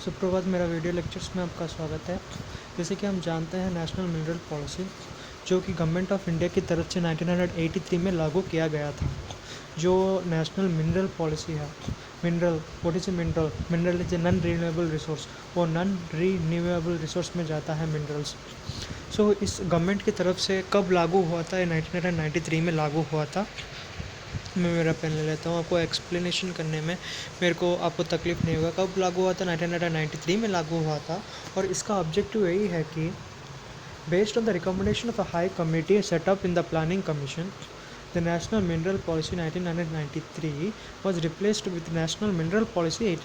सुप्रभात। मेरा video lectures में आपका स्वागत है। जैसे कि हम जानते हैं, नेशनल मिनरल पॉलिसी जो कि गवर्नमेंट ऑफ इंडिया की तरफ से 1983 में लागू किया गया था। जो नेशनल मिनरल पॉलिसी है, mineral what is a mineral? Mineral is a non renewable resource. वो नॉन रिन्यूएबल रिसोर्स में जाता है मिनरल्स। इस गवर्नमेंट की तरफ से कब लागू हुआ था? 1993 में लागू हुआ था। मैं मेरा पेन ले लेता हूँ, आपको एक्सप्लेनेशन करने में मेरे को आपको तकलीफ़ नहीं होगा। कब लागू हुआ था? 1993 में लागू हुआ था। और इसका ऑब्जेक्टिव यही है कि based on the recommendation of a high committee setup in the planning commission, the national mineral policy 1993 was replaced with national mineral policy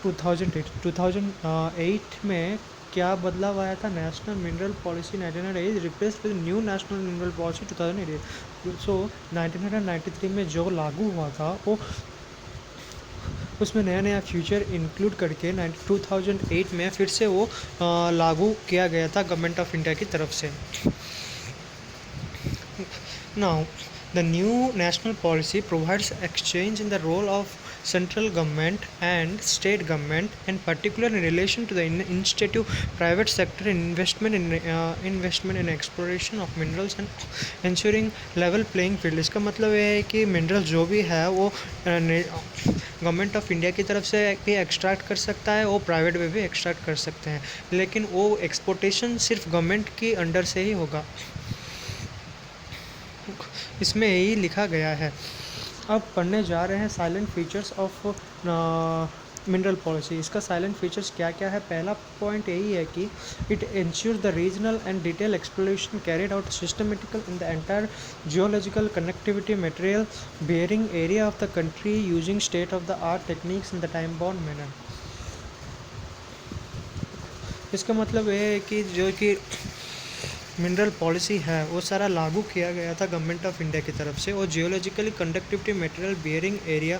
2008 में क्या बदलाव आया था? National mineral policy 1908 replace with new national mineral policy 2008। 1993 में जो लागू हुआ था वो उसमें नया नया फ्यूचर इंक्लूड करके 2008 में फिर से वो लागू किया गया था गवर्नमेंट ऑफ इंडिया की तरफ से। Now the new national policy provides exchange in the role of central government and state government, in particular in relation to the initiative private sector investment in exploration of minerals and ensuring level playing field। इसका मतलब ये है कि mineral जो भी है वो government of India की तरफ से भी एक्सट्रैक्ट कर सकता है, वो प्राइवेट में भी एक्सट्रैक्ट कर सकते हैं, लेकिन वो एक्सपोर्टेशन सिर्फ गवर्नमेंट की अंडर से ही होगा। इसमें यही लिखा गया है। अब पढ़ने जा रहे हैं salient features of mineral policy. इसका साइलेंट फीचर्स क्या क्या है? पहला पॉइंट यही है कि it ensure the regional and detail exploration carried out systematical in the entire geological connectivity material bearing area of the country using state of the art techniques in the time bound manner. इसका मतलब ये है कि जो कि mineral policy है वो सारा लागू किया गया था गवर्नमेंट ऑफ इंडिया की तरफ से, और geologically conductivity material bearing area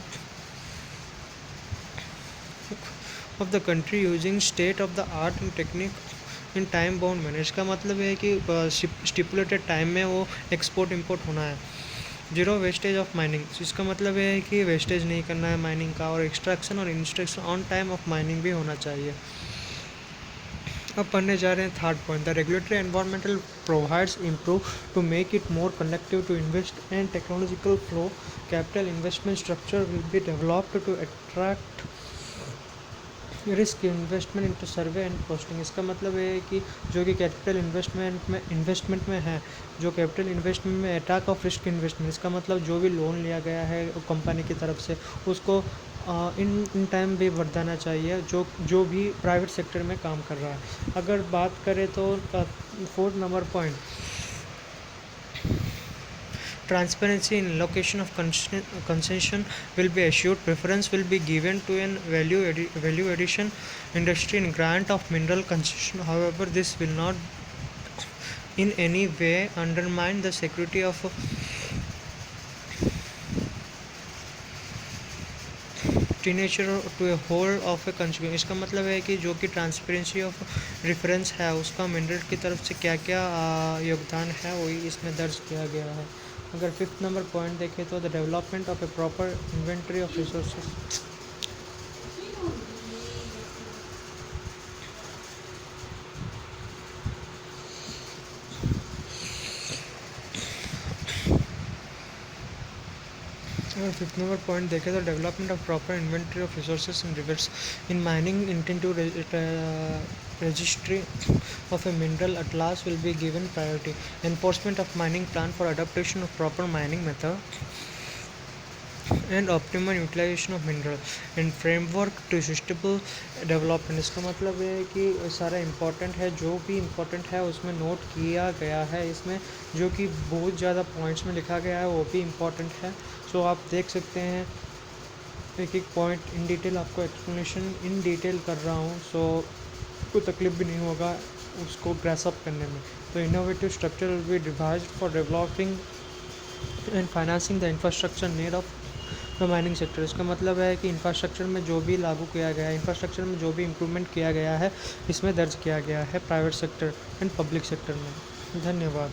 of the country using state of the art and technique in time bound manner. इसका मतलब है कि स्टिपुलेटेड टाइम में वो एक्सपोर्ट इंपोर्ट होना है। Zero wastage of mining. इसका मतलब है कि वेस्टेज नहीं करना है माइनिंग का, और एक्सट्रैक्शन और instruction on time of mining भी होना चाहिए। अब पढ़ने जा रहे हैं third point. The regulatory environmental provides improve to make it more connective to invest and technological flow. Capital investment structure will be developed to attract risk investment into survey and posting. इसका मतलब है कि जो कि capital investment में है, जो capital investment में अटैक ऑफ रिस्क इन्वेस्टमेंट। इसका मतलब जो भी लोन लिया गया है कंपनी की तरफ से उसको इन टाइम भी बढ़ाना चाहिए, जो भी प्राइवेट सेक्टर में काम कर रहा है। अगर बात करें तो fourth number point, transparency in allocation of concession will be assured. Preference will be given to an value addition industry in grant of mineral concession. However, this will not in any way undermine the security of tenure to a hold of a consumer. इसका मतलब है कि जो कि transparency of reference है उसका mineral की तरफ से क्या क्या योगदान है वही इसमें दर्ज किया गया है। अगर फिफ्थ नंबर पॉइंट देखें तो the development of a proper inventory of resources. अगर फिफ्थ नंबर पॉइंट देखें तो development of proper inventory of resources in rivers in mining intensive registry of a mineral atlas will be given priority. Enforcement of mining plan for adaptation of proper mining method and optimum utilization of mineral and framework to sustainable development। इसका मतलब है कि सारा important है, जो भी important है उसमें नोट किया गया है। इसमें जो कि बहुत ज़्यादा पॉइंट्स में लिखा गया है वो भी इम्पोर्टेंट है। सो आप देख सकते हैं एक एक पॉइंट इन डिटेल, आपको एक्सप्लेनेशन इन डिटेल कर रहा हूँ, सो कोई तकलीफ भी नहीं होगा उसको ग्रेस अप करने में। तो innovative structure will B devised for developing and financing the infrastructure need of the mining sector. इसका मतलब है कि इंफ्रास्ट्रक्चर में जो भी लागू किया गया है, इंफ्रास्ट्रक्चर में जो भी इम्प्रूवमेंट किया गया है इसमें दर्ज किया गया है private sector and public sector में। धन्यवाद।